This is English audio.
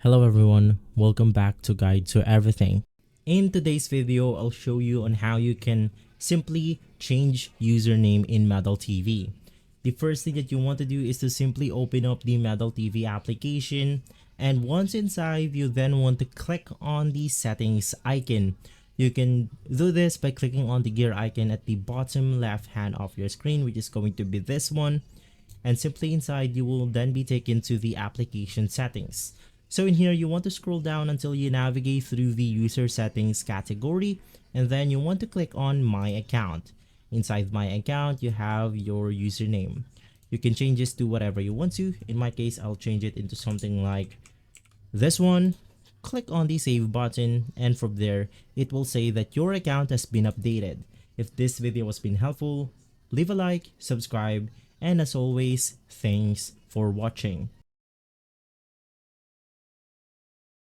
Hello everyone, welcome back to Guide to Everything. In today's video, I'll show you on how you can simply change username in Medal TV. The first thing that you want to do is to simply open up the Medal TV application, and once inside, you then want to click on the settings icon. You can do this by clicking on the gear icon at the bottom left hand of your screen, which is going to be this one. And simply inside, you will then be taken to the application settings. So in here, you want to scroll down until you navigate through the user settings category, and then you want to click on my account. Inside my account, you have your username. You can change this to whatever you want to. In my case, I'll change it into something like this one. Click on the save button, and from there, it will say that your account has been updated. If this video has been helpful, leave a like, subscribe, and as always, thanks for watching.